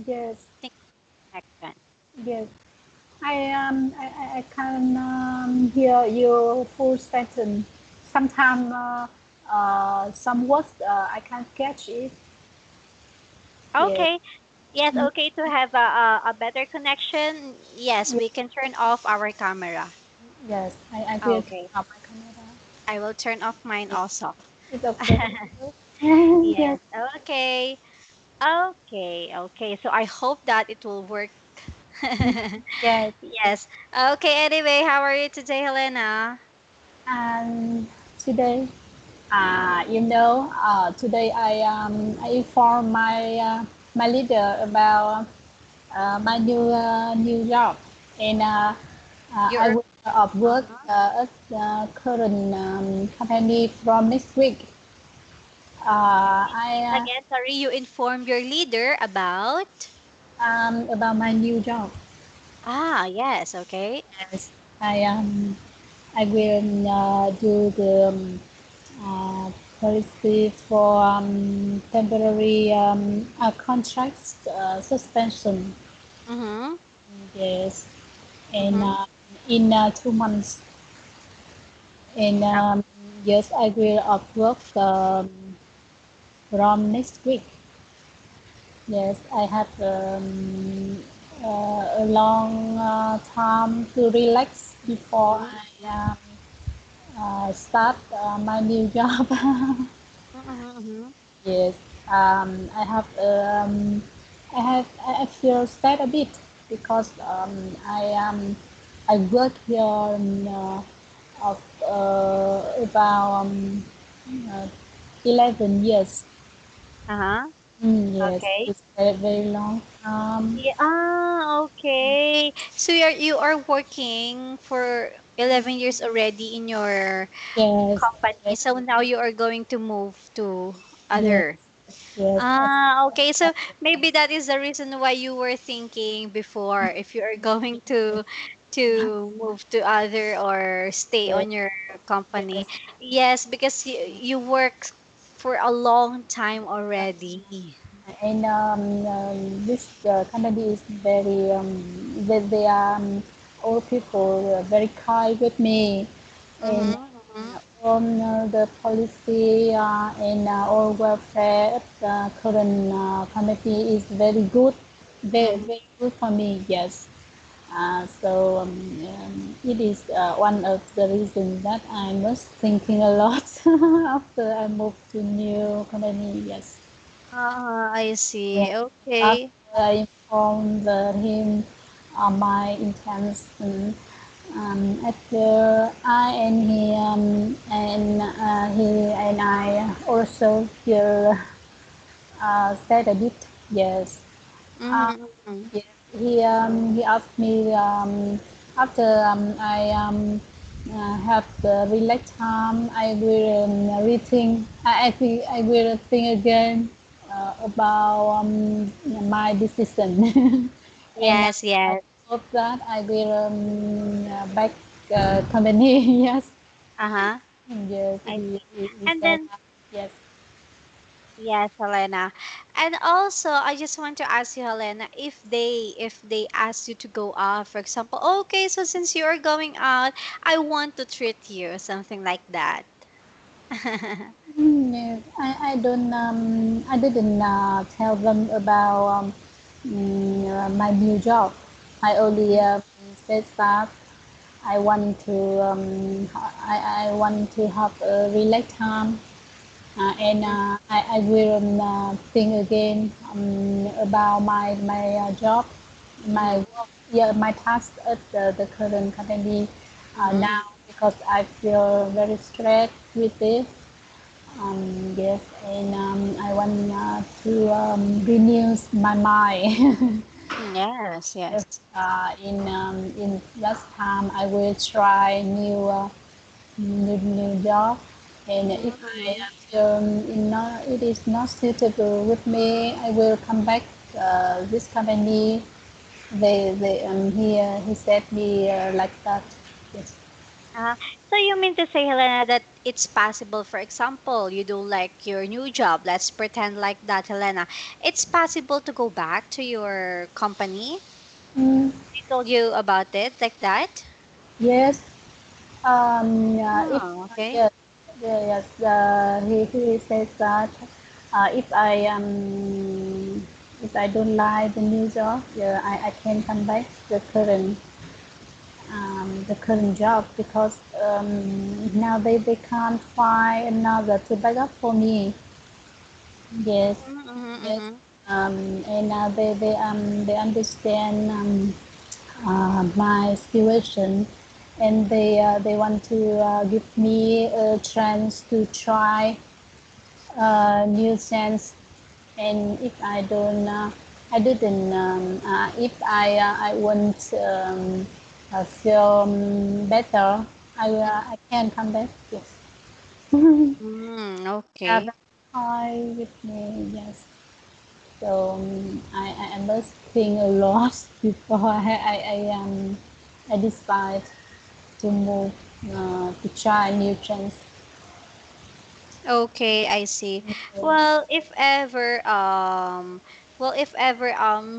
Yes, Think connection. yes. I can hear your full sentence. Sometimes some words I can't catch it. Yes, Okay. Yes, okay, to have a better connection. Yes, yes, we can turn off our camera. yes. I will turn Okay. up my camera. I will turn off mine Yes, also. it's okay. Yes. Yes, Okay. Okay. Okay. So I hope that it will work. yes. Yes. Okay. Anyway, how are you today, Helena? And today, today I inform my leader about my new job, and I You're will of work uh-huh. at the current company from next week. I Again, sorry, you inform your leader about. about my new job. Ah, yes. Okay. Yes, I will do the uh, policy for temporary contracts suspension. Mm-hmm. Yes, and Mm-hmm. in 2 months. And yes, I will work from next week. Yes, I have a long time to relax before Mm-hmm. I start my new job. Mm-hmm. Yes, I feel sad a bit because I work here of about uh, 11 years. Uh-huh. Yes, Okay. it's a very long time. Yeah, okay. So you are working for 11 years already in your Yes, company. yes, So now you are going to move to yes, other. yes, Okay. So maybe that is the reason why you were thinking before if you are going to move to other or stay yes, on your company. yes. Yes, because you work for a long time already. And this company is very they are old people very kind with me, and Mm-hmm. on the policy and all welfare at the current company is very good, Mm-hmm. very good for me. Yes. It is one of the reasons that I was thinking a lot after I moved to new company. Yes. I see. Yes. After Okay. I informed him my intention, after I and I also feel sad a bit. Yes. Uh, Mm-hmm. yes. He asked me after I have the relax time. I will rethink. I will think again about my decision, and Yes, yes. hope that I will back company. Yes, Uh-huh. yes. I see. He And said then, that. Yes. yes, Helena. And also, I just want to ask you, Helena, if they ask you to go out, for example, okay, so since you are going out, I want to treat you, something like that. Yes, I didn't tell them about my new job. I only said that I want to I want to have a relax time, and I will think again about my job, my Mm-hmm. work, yeah, my task at the current company Mm-hmm. now because I feel very stressed with this. Yes, and I want to renew my mind. Yes, Yes, yes. in last time I will try new job, and if I Mm-hmm. feel it is not suitable with me, I will come back this company. He said me like that. Yes. Uh, so you mean to say, Helena, that it's possible, for example, you do like your new job. Let's pretend like that, Helena. It's possible to go back to your company. Mm, I told you about it like that. yes. If Oh, okay. yes, yes, he says that if I don't like the new job, yeah, I can come back to the current job because now they can't find another to back up for me. Yes, Mm-hmm, yes. mm-hmm. And they understand my situation, and they want to give me a chance to try new chance. And if I don't, I didn't. If I want feel better, I can come back. Yes. Mm, Have okay. a high with me. Yes. So I must think a lot before I decide to move to try new chance. Okay, I see. Yeah. Well, if ever,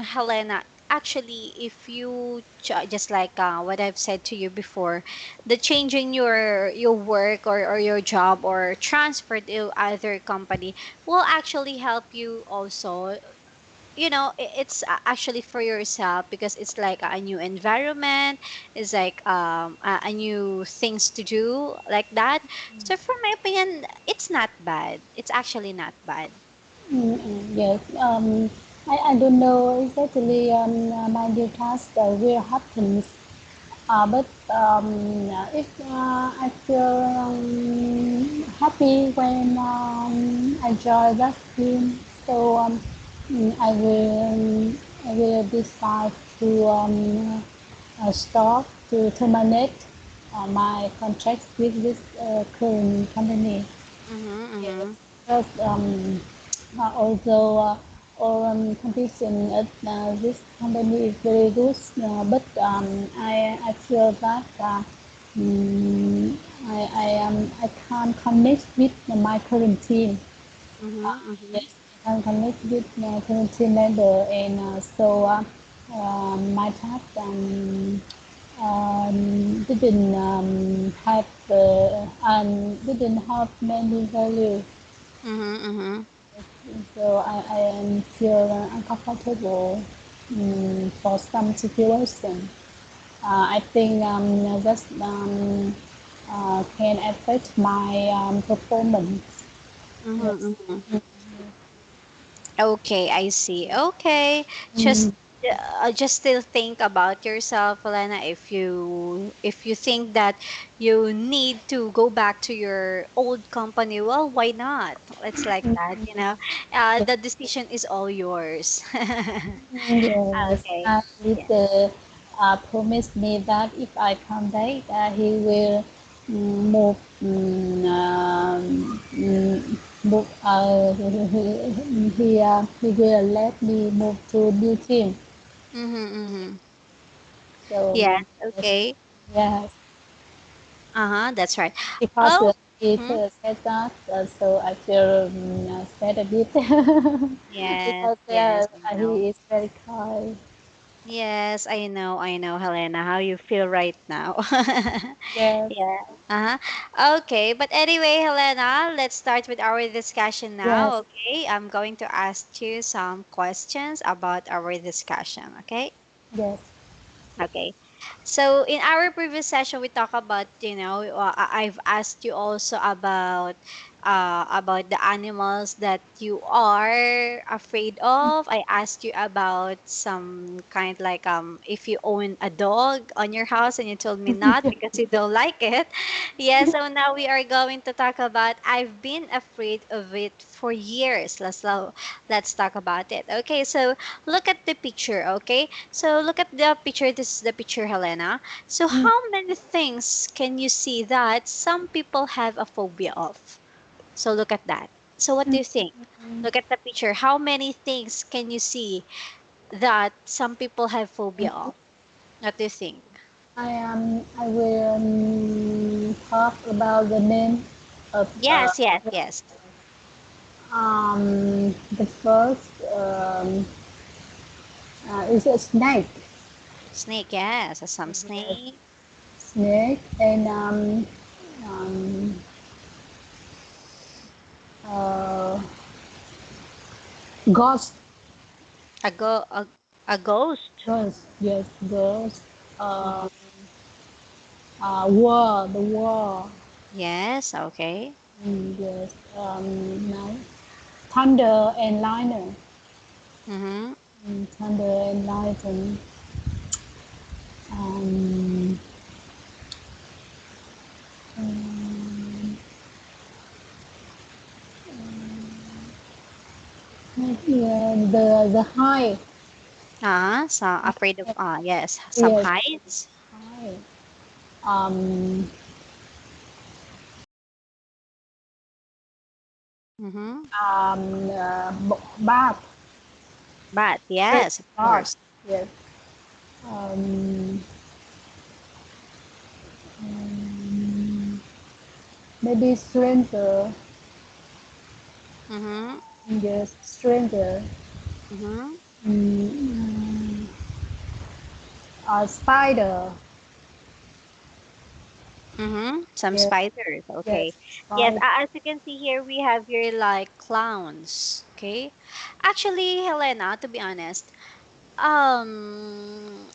Helena, actually, if you just like what I've said to you before, the changing your work or your job or transfer to other company will actually help you also. It's actually for yourself because it's like a new environment. It's like a new things to do like that. So for my opinion, it's not bad. It's actually not bad. Yes. I don't know exactly my new task will happen. But if I feel happy when I join that team, so I will decide to stop to terminate my contract with this current company. Mm-hmm, Yes, mm-hmm, because although all condition at this company is very good, but I feel that mm, I can't connect with my current team. mm-hmm, mm-hmm, Yes, I can't connect with my current team member, and my task didn't didn't have many value. mm-hmm, mm-hmm. So I am feel uncomfortable for some situation. I think that can affect my performance. Mm-hmm, Yes. mm-hmm. Okay, I see. Okay, Mm, just still think about yourself, Elena. If you think that you need to go back to your old company, well, why not? It's like that. yes. The decision is all yours. Yes. Okay. Yeah. Leader promised me that if I come back, he will move, move. He will let me move to new team. Mm-hmm, mm-hmm. So Yes. yes, Okay. yes, Uh-huh. That's right. because Oh. he Hmm. said that, so I feel sad a bit Yes. because Yes. I know. he is very kind. Yes, I know, Helena, how you feel right now. Yes, Yeah. Uh-huh. Okay, but anyway, Helena, let's start with our discussion now, yes, okay? I'm going to ask you some questions about our discussion, okay? yes. Okay. So in our previous session, we talked about, I've asked you also about the animals that you are afraid of. I asked you about some kind like if you own a dog on your house, and you told me not because you don't like it. Yeah, so now we are going to talk about I've been afraid of it for years. Let's talk about it. Okay, so look at the picture, okay? So look at the picture. This is the picture, Helena. So Mm, how many things can you see that some people have a phobia of? So look at that. So what do you think? mm, Look at the picture. How many things can you see that some people have phobia of? What do you think? I will talk about the name of Yes, yes, yes. the first is a snake. Snake, yes, some Yes, snake. snake and um, uh, ghost. A go a ghost. Ghost. Yes, ghost. Mhm. Uh, war. The war. Yes, okay. Yes. Now, thunder and lightning. Mm-hmm. Thunder and lightning. Um, um, yeah, the high. So afraid of yes, some Yes, heights. high. Um, Mm-hmm. bath. But Yes, yes, of bath. course. Yes. Um, um, maybe stranger. Mm-hmm. Yes, stranger. Mm-hmm. Mm, spider. Mm-hmm. Some Yes, spiders. Okay. yes, Yes, spider. as you can see here, we have here like clowns. Okay. Actually, Helena, to be honest, um,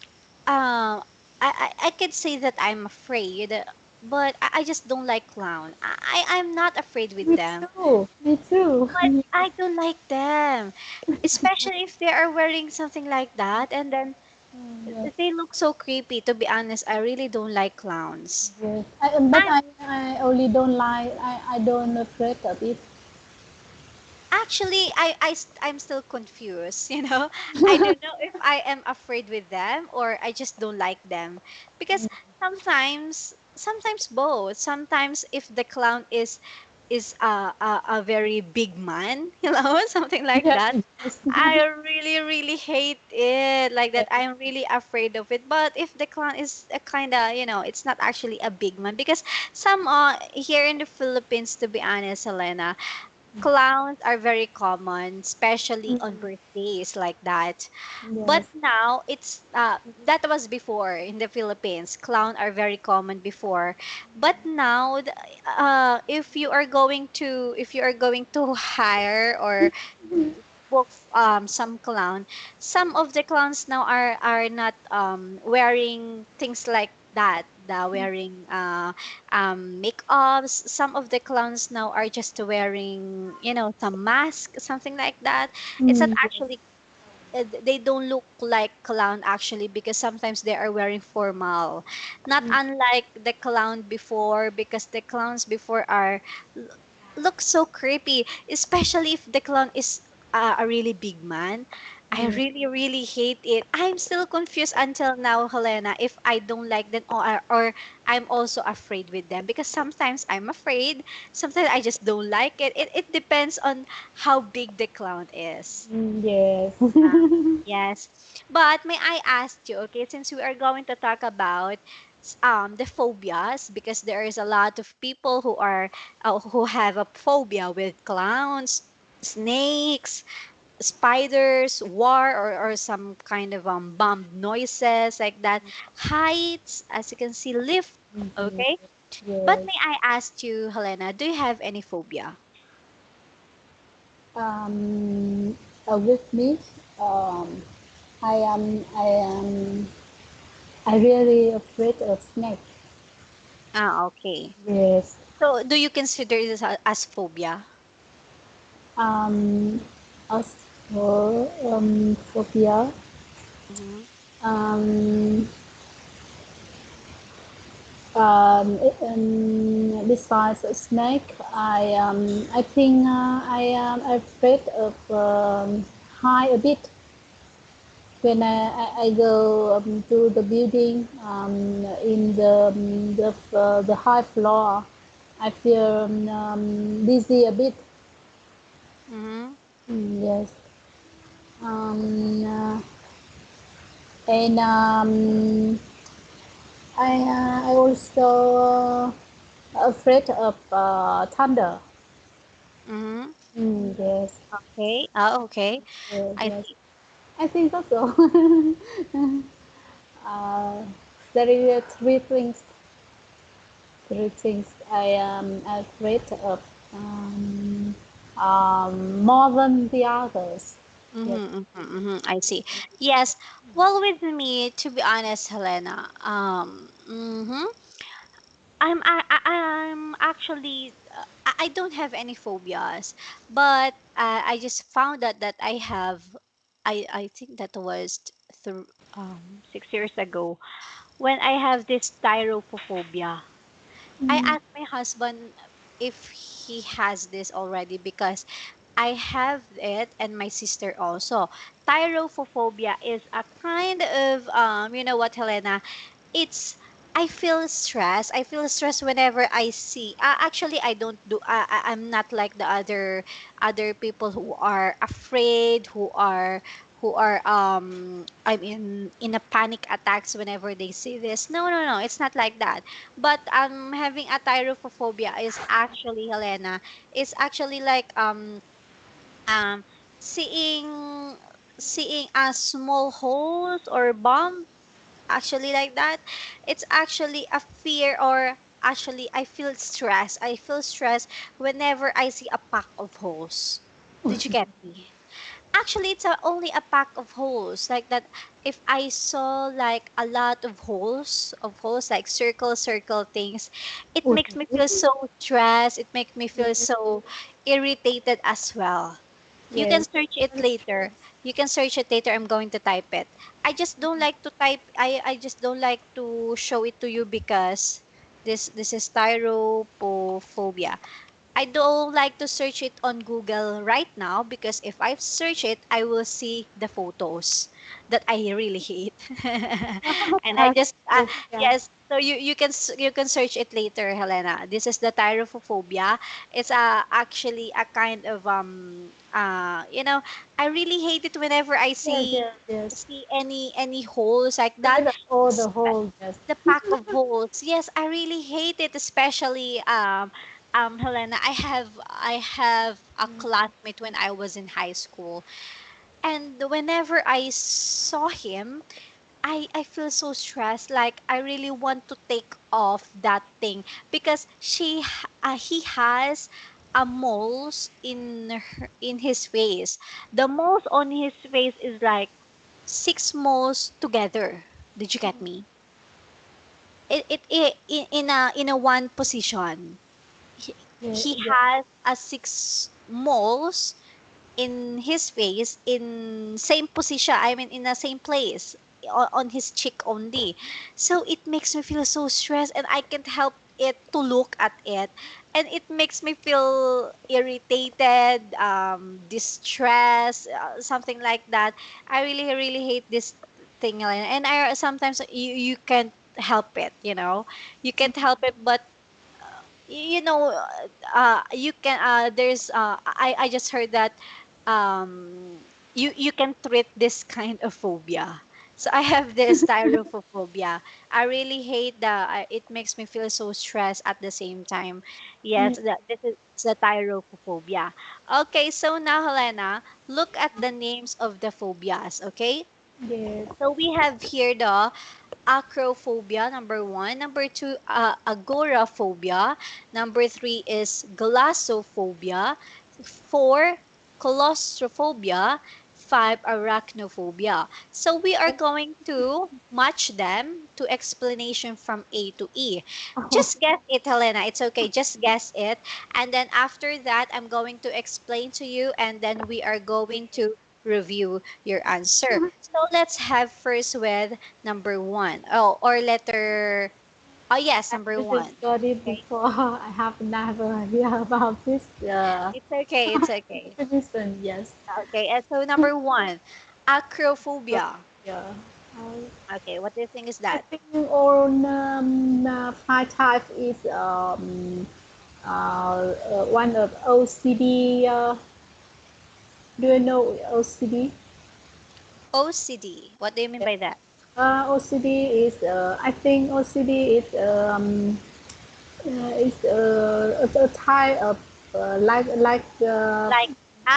I could say that I'm afraid, but I just don't like clown. I'm not afraid with Me them, too. Me too. but I don't like them, especially if they are wearing something like that, and then Yes, they look so creepy. To be honest, I really don't like clowns. yes. I only don't like. I don't afraid of it. Actually, I'm still confused, you know? I don't know if I am afraid with them or I just don't like them. Because sometimes both. Sometimes if the clown is a very big man, you know, something like Yes, that. yes. I really, really hate it like that. I'm really afraid of it. But if the clown is a kind of, it's not actually a big man because some here in the Philippines, to be honest, Helena, clowns are very common, especially on birthdays like that. But Yes. now that was before in the Philippines. Clown are very common before, but now if you are going to hire or book some clown, some of the clowns now are not wearing things like that. The wearing makeups. Some of the clowns now are just wearing some mask, something like that. It's not Yes. actually they don't look like clown actually because sometimes they are wearing formal, not unlike the clown before, because the clowns before l- look so creepy, especially if the clown is a really big man. I Mm, really really hate it. I'm still confused until now, Helena, if I don't like them or I'm also afraid with them, because sometimes I'm afraid, sometimes I just don't like it depends on how big the clown is. yes. Ah, yes. But may I ask you, okay, since we are going to talk about the phobias, because there is a lot of people who have a phobia with clowns, snakes, spiders, war, or some kind of bomb noises like that, heights, as you can see, lift. Mhm. Okay. But Yes. may I ask you, Helena, do you have any phobia? Um, with me, um, I really afraid of snake. Ah, okay. Yes. So do you consider this as phobia? Um, as for phobia, Mm-hmm. um, besides a snake, I think I am afraid of high a bit. When I go to the building in the high floor, I feel dizzy a bit. Mm-hmm. Yes. Um, and I also afraid of thunder. Mm-hmm. Yes, Okay. Oh, okay. yes, I yes. see. I think also. uh, there is three things I am afraid of more than the others. Yes. Mm-hmm, mm-hmm, mm-hmm. I see. Yes. Well, with me, to be honest, Helena, I'm actually I don't have any phobias, but I just found out that I have. I think that was 6 years ago when I have this tyrophobia. I Mm, asked my husband if he has this already because I have it and my sister also. Tyrophobia is a kind of you know what, Helena? It's I feel stress. I feel stress whenever I see. Actually, I don't do. I'm not like the other people who are afraid, who are I mean in a panic attacks whenever they see this. No, no, no. It's not like that. But having a tyrophobia is actually, Helena, is actually like um seeing seeing a small holes or bump, actually like that. It's actually a fear, or actually I feel stress whenever I see a pack of holes. Did you get me? Actually, it's only a pack of holes like that. If I saw like a lot of holes like circle things, it oh, makes me feel so stressed. It makes me feel yes, so irritated as well. You can yes, search it later. You can search it later. I'm going to type it. I just don't like to type. I just don't like to show it to you because this is styrophobia. I don't like to search it on Google right now because if I search it, I will see the photos that I really hate. And I yes, just yes, yeah, yes, so you can search it later, Helena. This is the tyrophobia. It's actually a kind of I really hate it whenever I yes, see yes, yes. any holes like that. Right, all the whole, yes. The pack of holes. Yes, I really hate it, especially Helena. I have a classmate when I was in high school, and whenever I saw him, I feel so stressed. Like I really want to take off that thing because he has a moles in his face. The moles on his face is like six moles together. Did you get me? It in a one position. Yeah, He yeah. has a six moles in his face in same position. I mean in the same place on his cheek only. So it makes me feel so stressed, and I can't help it to look at it, and it makes me feel irritated, distressed, something like that. I really really hate this thing, Elena. And I sometimes you can't help it, you can't help it, but you can there's I just heard that you can treat this kind of phobia. So I have this tyrophobia. I really hate it makes me feel so stressed at the same time. Yes, this is the tyrophobia. Okay, so now, Helena, look at the names of the phobias. Okay, Yes. so we have here the acrophobia, number one. Number two, agoraphobia. Number three is glossophobia. Four, claustrophobia. Five, arachnophobia. So we are going to match them to explanation from A to E. Oh, Just guess it, Helena. It's okay. Just guess it. And then after that, I'm going to explain to you, and then we are going to review your answer. So let's have first with number one. Oh, or letter. Oh, yes, number this is one. studied Okay. before. I have never idea about this It's okay. It's okay. definition. Yes. Okay. And so number one, acrophobia. Yeah. I, Okay. What do you think is I that? think all five types is one of OCD. Do you know OCD? OCD. What do you mean by that? OCD is, I think OCD is a type of Like,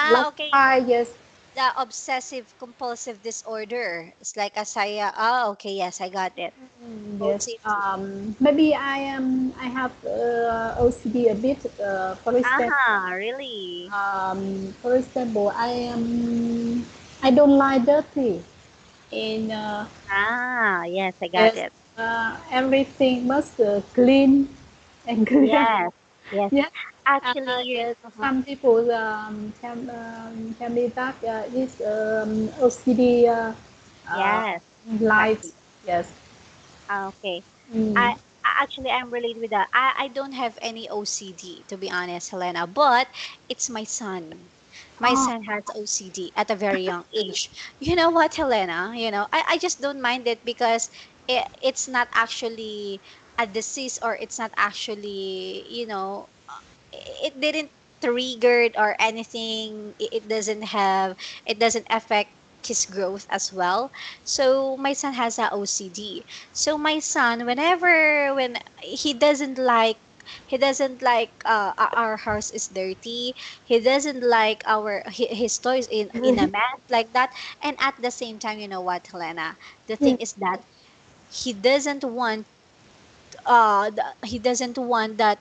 like okay, pie, yes. the obsessive compulsive disorder. It's like a saya. Oh, okay, yes, I got it. Yes. OCD. Maybe I have OCD a bit. Really? For example, I don't like dirty, and Yes, I got yes, it. everything must clean and clear. Yes, yes. Yes. Actually, you. Yes. Some people can be that is OCD uh, Yes, light. exactly. Yes. Okay. Mm. Actually, I'm related with that. I don't have any OCD, to be honest, Helena, but it's my son. My Oh, son has OCD at a very young age. You know what, Helena? I just don't mind it because it's not actually a disease, or it's not actually, it didn't triggered or anything. It doesn't affect his growth as well. So my son has a OCD. So my son, when he doesn't like our house is dirty. He doesn't like his toys in a mess like that. And at the same time, you know what, Helena, the yes. thing is that he doesn't want he doesn't want that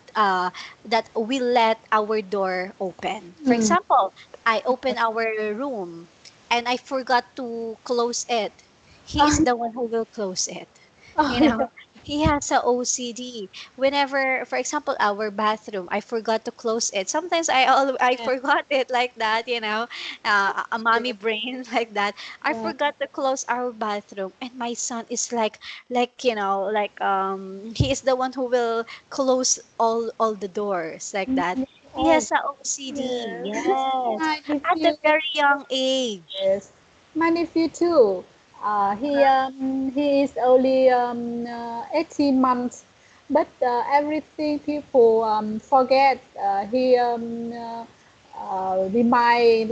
we let our door open. For Mm. example, I open our room and I forgot to close it. He is Oh, the one who will close it. oh, You yeah. know, he has a OCD. Whenever, for example, our bathroom, I forgot to close it. Sometimes I Yeah. forgot it like that. A mommy Yes. brain like that. I Yeah. forgot to close our bathroom, and my son is he is the one who will close all the doors like that. Mm. He Oh, has a OCD. yes. Yes, My at a nephew. very young age. Yes. My nephew too. He is only 18 months, but everything people forget. He remind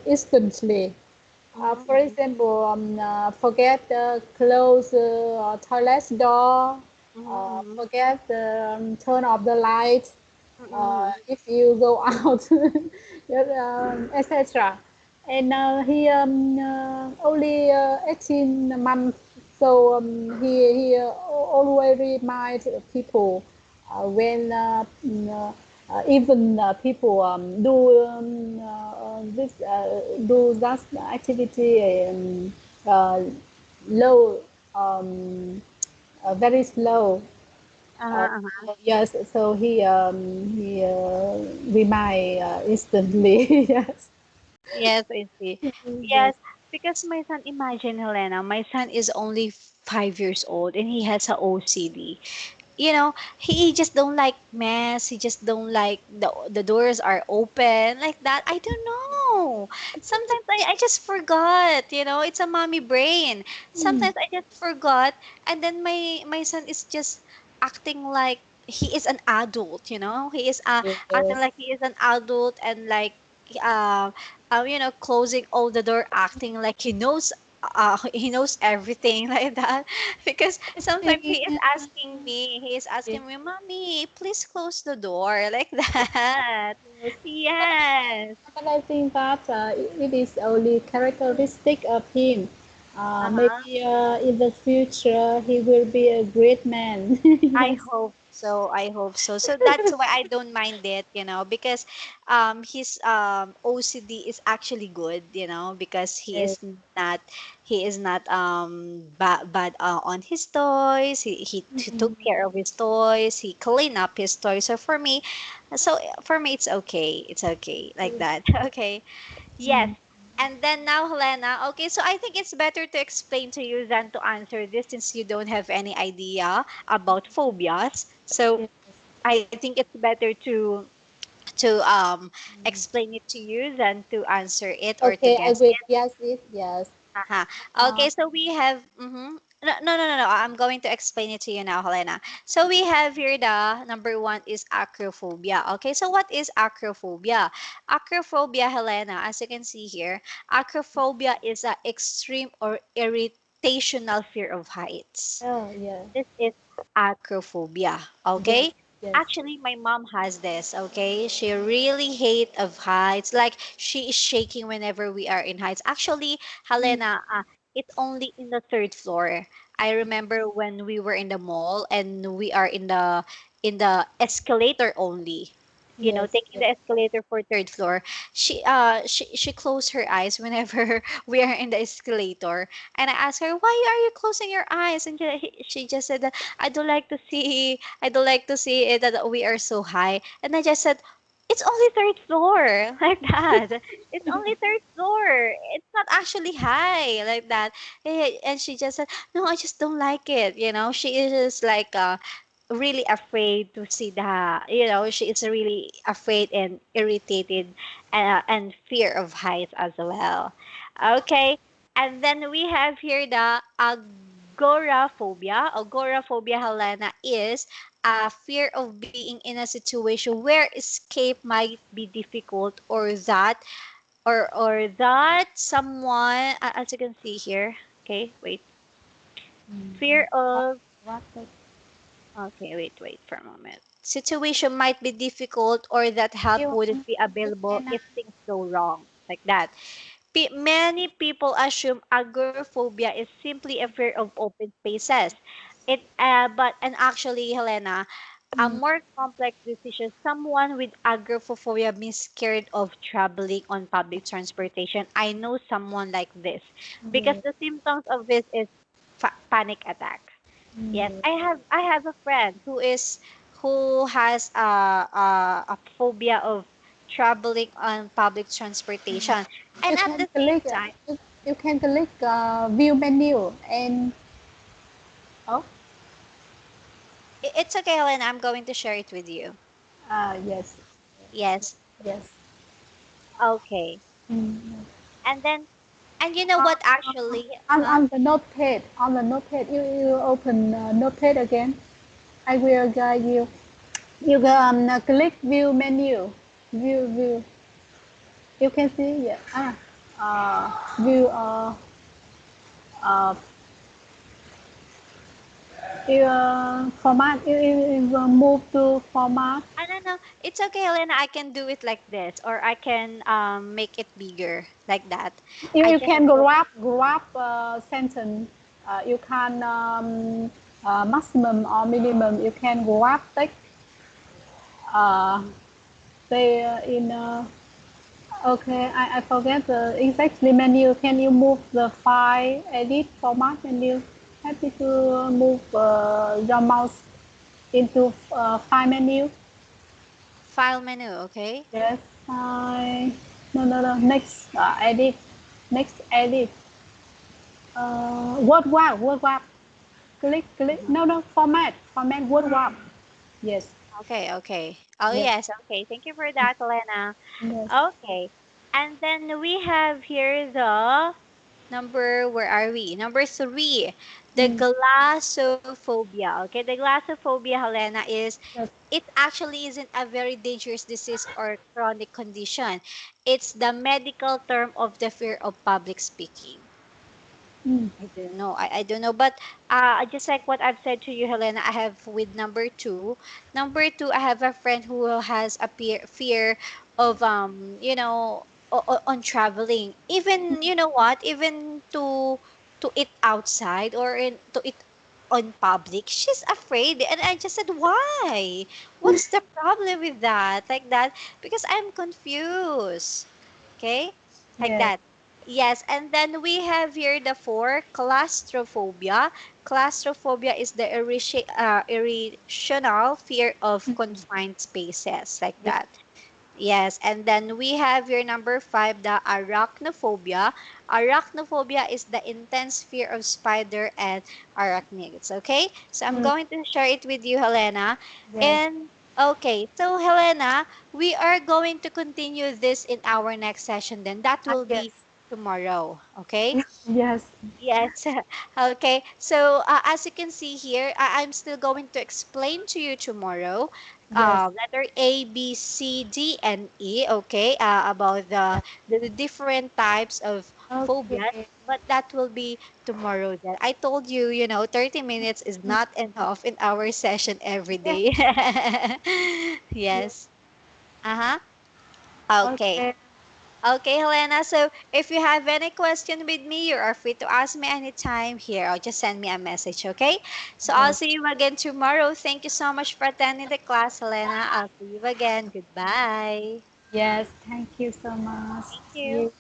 instantly. For Mhm, example, forget the close toilet door, mhm, mhm, forget the turn off the light, mhm, if you go out, etc. And he only 18 months, so he always remind people when even people do that activity uh, low, very slow. Uh, uh-huh. yes, so he remind instantly. Yes. Yes, I see. Yes. Yes, because my son, imagine, Helena, my son is only 5 years old and he has a OCD. He just don't like mess. He just don't like the doors are open like that. I don't know. Sometimes I just forgot. It's a mommy brain. Mm. Sometimes I just forgot, and then my son is just acting like he is an adult. He is acting Yes. like he is an adult, and like uh, closing all the door, acting like he knows everything like that. Because I sometimes think he is yes. asking me, "Mommy, please close the door," like that. Yes. But Yes. but I think that it is only characteristic of him. Uh-huh. Maybe in the future he will be a great man. I Yes. hope so. I hope so. So that's why I don't mind it, because his OCD is actually good, because Yes. he is not bad on his toys. He took Mm. care of his toys. He cleaned up his toys. So for me it's okay. It's okay like Yes. that. Okay. Yes. Mm. And then now, Helena, okay, so I think it's better to explain to you than to answer this, since you don't have any idea about phobias. So Yes. I think it's better to explain it to you than to answer it or to Okay, I guess will it. guess it. Yes. Uh-huh. Uh, Okay, so we have no, no, no, no, no. I'm going to explain it to you now, Helena. So we have here, the number one is acrophobia. Okay, so what is acrophobia? Acrophobia, Helena, as you can see here, acrophobia is a extreme or gravitational fear of heights. Oh, yeah. This is acrophobia. Yes. Okay. Yes. Actually, my mom has this. Okay, she really hate of heights. Like she is shaking whenever we are in heights. Actually, Mm, Helena, it's only in the third floor. I remember when we were in the mall and we are in the escalator only. You know, yes. taking Yes. the escalator for third floor. She closed her eyes whenever we are in the escalator, and I asked her, "Why are you closing your eyes?" And she just said that I don't like to see it that we are so high. And I just said, "It's only third floor," like that. It's only third floor. It's not actually high like that. And she just said, "No, I just don't like it." You know, she is like really afraid to see she is really afraid and irritated, and fear of heights as well. Okay, and then we have here the agoraphobia. Agoraphobia, Helena, is a fear of being in a situation where escape might be difficult, or that someone, as you can see here. Okay, wait. Mm. Fear of What the, Okay, wait for a moment. Situation might be difficult, or that help wouldn't be you available can if things go wrong, like that. Many people assume agoraphobia is simply a fear of open spaces. But actually, Helena, a mm, more complex decision. Someone with agoraphobia means scared of traveling on public transportation. I know someone like this because yeah, the symptoms of this is panic attacks. Yes, mm, I have a friend who has a phobia of traveling on public transportation, and you at can the same click time, you can click view menu and oh it's okay, Helen. I'm going to share it with you. yes, Yes. yes. Okay. Mm. And then, and you know what? Actually, On the notepad, you open notepad again. I will guide you. You can click view menu, view. You can see yeah. View uh, you format. You move to format. I don't know. It's okay, Helena. I can do it like this, or I can make it bigger like that. I You just can go. grab sentence. You can maximum or minimum. You can grab text. Uh, they in okay. I forget the exactly menu. Can you move the file edit format menu? Happy to move your mouse into file menu. File menu. Okay. Yes. File. No. Next edit. Next edit. Word wrap. Click. Mhm. No. Format word wrap. Yes. Okay. Okay. Oh Yes. yes. Okay. Thank you for that, Helena. Yes. Okay. And then we have here the where are we? Number three, the Mm, glossophobia. Okay, the glossophobia, Helena, is yes. it actually isn't a very dangerous disease or chronic condition. It's the medical term of the fear of public speaking. Mm, I don't know. I don't know. But just like what I've said to you, Helena, I have with number two. Number two, I have a friend who has a fear of on traveling. Even you know what? Even to eat outside or to eat on public, she's afraid. And I just said, why? What's the problem with that? Like that? Because I'm confused. Okay? Like yes. that. Yes, and then we have here the four, claustrophobia. Claustrophobia is the irrational fear of Mm, confined spaces, like yes. that. Yes, and then we have here number five, the arachnophobia. Arachnophobia is the intense fear of spider and arachnids. Okay, so I'm Mm, going to share it with you, Helena. yes. And okay, so Helena, we are going to continue this in our next session. Then that will be Yes. tomorrow. Okay. Yes. Yes. Okay. So as you can see here, I'm still going to explain to you tomorrow. Yes. letter A, B, C, D, and E. Okay, about the different types of phobias. Okay. But that will be tomorrow. Then I told you, 30 minutes is Mm. not enough in our session every Yes. day. Yes. Yes. Uh huh. Okay. Okay. Okay, Helena. So if you have any question with me, you are free to ask me anytime here, or just send me a message, okay? So I'll Yes. see you again tomorrow. Thank you so much for attending the class, Helena. I'll see you again. Goodbye. Yes. Thank you so much. Thank See you. you.